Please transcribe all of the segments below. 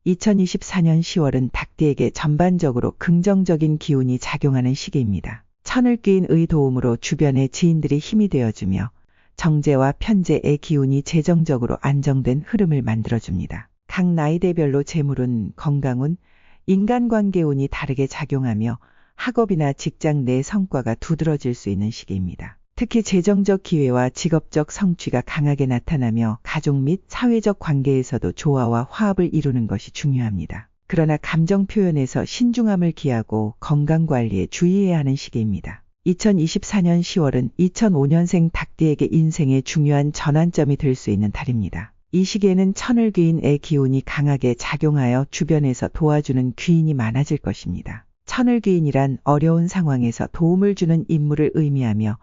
2024년 10월은 닭띠에게 전반적으로 긍정적인 기운이 작용하는 시기입니다. 천을 끼인 의 도움으로 주변의 지인들이 힘이 되어주며 정제와 편재의 기운이 재정적으로 안정된 흐름을 만들어줍니다. 각 나이대별로 재물운, 건강운, 인간관계운이 다르게 작용하며 학업이나 직장 내 성과가 두드러질 수 있는 시기입니다. 특히 재정적 기회와 직업적 성취가 강하게 나타나며 가족 및 사회적 관계에서도 조화와 화합을 이루는 것이 중요합니다. 그러나 감정 표현에서 신중함을 기하고 건강관리에 주의해야 하는 시기입니다. 2024년 10월은 2005년생 닭띠에게 인생의 중요한 전환점이 될 수 있는 달입니다. 이 시기에는 천을 귀인 의 기운이 강하게 작용하여 주변에서 도와주는 귀인이 많아질 것입니다. 천을 귀인이란 어려운 상황에서 도움을 주는 인물을 의미하며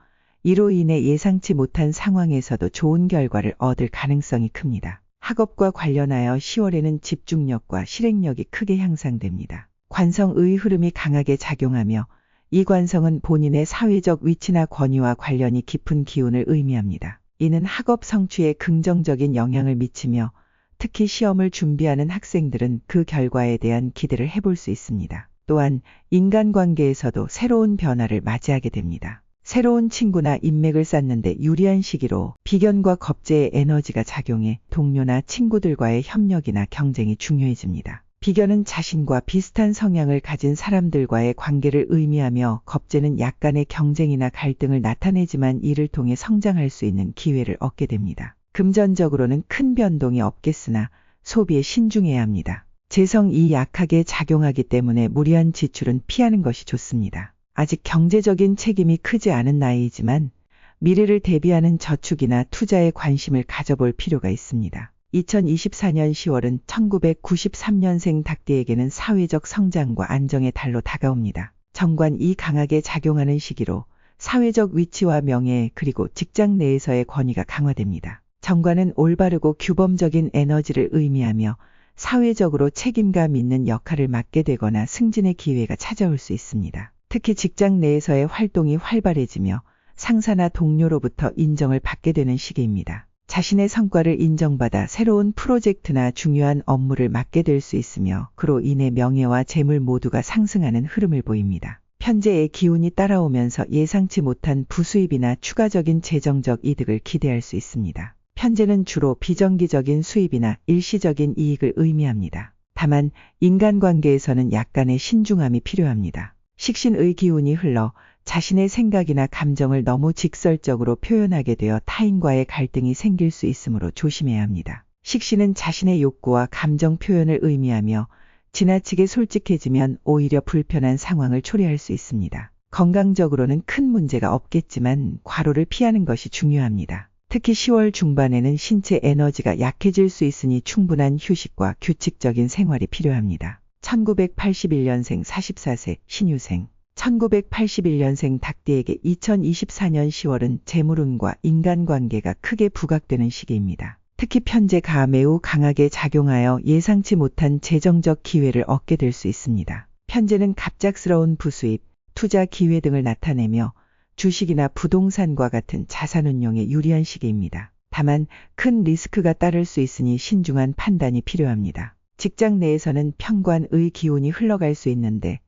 이로 인해 예상치 못한 상황에서도 좋은 결과를 얻을 가능성이 큽니다. 학업과 관련하여 10월에는 집중력과 실행력이 크게 향상됩니다. 관성의 흐름이 강하게 작용하며 이 관성은 본인의 사회적 위치나 권위와 관련이 깊은 기운을 의미합니다. 이는 학업 성취에 긍정적인 영향을 미치며 특히 시험을 준비하는 학생들은 그 결과에 대한 기대를 해볼 수 있습니다. 또한 인간관계에서도 새로운 변화를 맞이하게 됩니다. 새로운 친구나 인맥을 쌓는 데 유리한 시기로 비견과 겁재의 에너지가 작용해 동료나 친구들과의 협력이나 경쟁이 중요해집니다. 비견은 자신과 비슷한 성향을 가진 사람들과의 관계를 의미하며 겁재는 약간의 경쟁이나 갈등을 나타내지만 이를 통해 성장할 수 있는 기회를 얻게 됩니다. 금전적으로는 큰 변동이 없겠으나 소비에 신중해야 합니다. 재성이 약하게 작용하기 때문에 무리한 지출은 피하는 것이 좋습니다. 아직 경제적인 책임이 크지 않은 나이이지만 미래를 대비하는 저축이나 투자에 관심을 가져볼 필요가 있습니다. 2024년 10월은 1993년생 닭띠에게는 사회적 성장과 안정의 달로 다가옵니다. 정관이 강하게 작용하는 시기로 사회적 위치와 명예 그리고 직장 내에서의 권위가 강화됩니다. 정관은 올바르고 규범적인 에너지를 의미하며 사회적으로 책임감 있는 역할을 맡게 되거나 승진의 기회가 찾아올 수 있습니다. 특히 직장 내에서의 활동이 활발해지며 상사나 동료로부터 인정을 받게 되는 시기입니다. 자신의 성과를 인정받아 새로운 프로젝트나 중요한 업무를 맡게 될 수 있으며 그로 인해 명예와 재물 모두가 상승하는 흐름을 보입니다. 편재의 기운이 따라오면서 예상치 못한 부수입이나 추가적인 재정적 이득을 기대할 수 있습니다. 편재는 주로 비정기적인 수입이나 일시적인 이익을 의미합니다. 다만 인간관계에서는 약간의 신중함이 필요합니다. 식신의 기운이 흘러 자신의 생각이나 감정을 너무 직설적으로 표현하게 되어 타인과의 갈등이 생길 수 있으므로 조심해야 합니다. 식신은 자신의 욕구와 감정 표현을 의미하며 지나치게 솔직해지면 오히려 불편한 상황을 초래할 수 있습니다. 건강적으로는 큰 문제가 없겠지만 과로를 피하는 것이 중요합니다. 특히 10월 중반에는 신체 에너지가 약해질 수 있으니 충분한 휴식과 규칙적인 생활이 필요합니다. 1981년생 44세 신유생 1981년생 닭띠에게 2024년 10월은 재물운과 인간관계가 크게 부각되는 시기입니다. 특히 편재가 매우 강하게 작용하여 예상치 못한 재정적 기회를 얻게 될 수 있습니다. 편재는 갑작스러운 부수입, 투자 기회 등을 나타내며 주식이나 부동산과 같은 자산운용에 유리한 시기입니다. 다만 큰 리스크가 따를 수 있으니 신중한 판단이 필요합니다. 직장 내에서는 편관의 기운이 흘러갈 수 있는데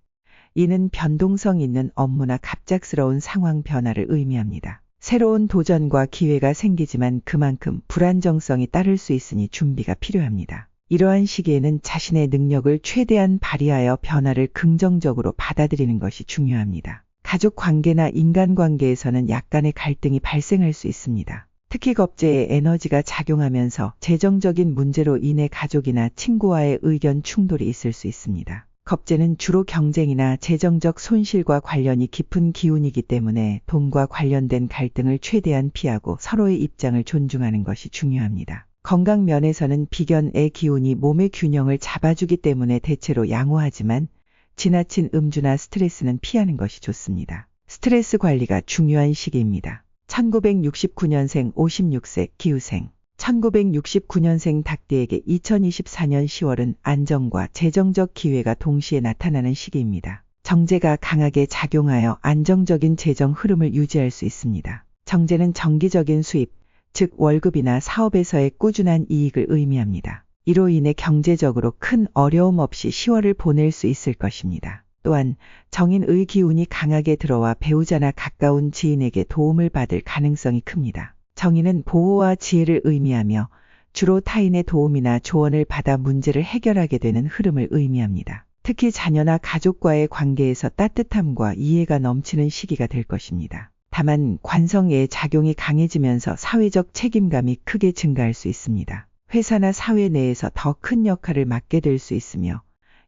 이는 변동성 있는 업무나 갑작스러운 상황 변화를 의미합니다. 새로운 도전과 기회가 생기지만 그만큼 불안정성이 따를 수 있으니 준비가 필요합니다. 이러한 시기에는 자신의 능력을 최대한 발휘하여 변화를 긍정적으로 받아들이는 것이 중요합니다. 가족 관계나 인간관계에서는 약간의 갈등이 발생할 수 있습니다. 특히 겁재의 에너지가 작용하면서 재정적인 문제로 인해 가족이나 친구와의 의견 충돌이 있을 수 있습니다. 겁재는 주로 경쟁이나 재정적 손실과 관련이 깊은 기운이기 때문에 돈과 관련된 갈등을 최대한 피하고 서로의 입장을 존중하는 것이 중요합니다. 건강 면에서는 비견의 기운이 몸의 균형을 잡아주기 때문에 대체로 양호하지만 지나친 음주나 스트레스는 피하는 것이 좋습니다. 스트레스 관리가 중요한 시기입니다. 1969년생 56세 기우생 1969년생 닭띠에게 2024년 10월은 안정과 재정적 기회가 동시에 나타나는 시기입니다. 정제가 강하게 작용하여 안정적인 재정 흐름을 유지할 수 있습니다. 정제는 정기적인 수입, 즉 월급이나 사업에서의 꾸준한 이익을 의미합니다. 이로 인해 경제적으로 큰 어려움 없이 10월을 보낼 수 있을 것입니다. 또한 정인의 기운이 강하게 들어와 배우자나 가까운 지인에게 도움을 받을 가능성이 큽니다. 정인은 보호와 지혜를 의미하며 주로 타인의 도움이나 조언을 받아 문제를 해결하게 되는 흐름을 의미합니다. 특히 자녀나 가족과의 관계에서 따뜻함과 이해가 넘치는 시기가 될 것입니다. 다만 관성의 작용이 강해지면서 사회적 책임감이 크게 증가할 수 있습니다. 회사나 사회 내에서 더 큰 역할을 맡게 될 수 있으며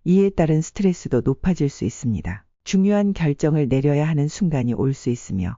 이에 따른 스트레스도 높아질 수 있습니다. 중요한 결정을 내려야 하는 순간이 올 수 있으며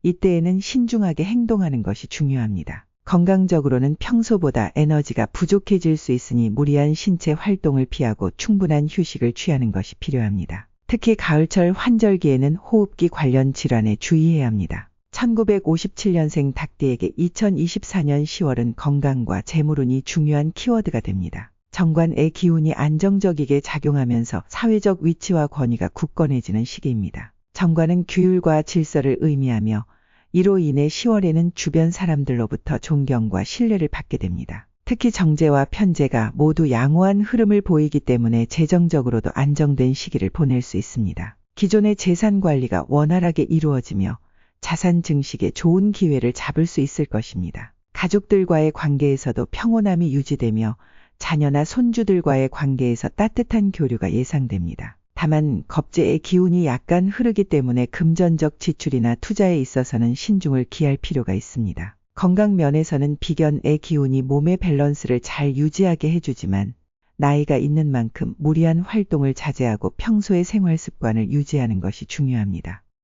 이때에는 신중하게 행동하는 것이 중요합니다. 건강적으로는 평소보다 에너지가 부족해질 수 있으니 무리한 신체 활동을 피하고 충분한 휴식을 취하는 것이 필요합니다. 특히 가을철 환절기에는 호흡기 관련 질환에 주의해야 합니다. 1957년생 닭띠에게 2024년 10월은 건강과 재물운이 중요한 키워드가 됩니다. 정관의 기운이 안정적이게 작용하면서 사회적 위치와 권위가 굳건해지는 시기입니다. 정관은 규율과 질서를 의미하며 이로 인해 10월에는 주변 사람들로부터 존경과 신뢰를 받게 됩니다. 특히 정제와 편제가 모두 양호한 흐름을 보이기 때문에 재정적으로도 안정된 시기를 보낼 수 있습니다. 기존의 재산 관리가 원활하게 이루어지며 자산 증식에 좋은 기회를 잡을 수 있을 것입니다. 가족들과의 관계에서도 평온함이 유지되며 자녀나 손주들과의 관계에서 따뜻한 교류가 예상됩니다. 다만 겁재의 기운이 약간 흐르기 때문에 금전적 지출이나 투자에 있어서는 신중을 기할 필요가 있습니다. 건강 면에서는 비견의 기운이 몸의 밸런스를 잘 유지하게 해주지만 나이가 있는 만큼 무리한 활동을 자제하고 평소의 생활 습관을 유지하는 것이 중요합니다.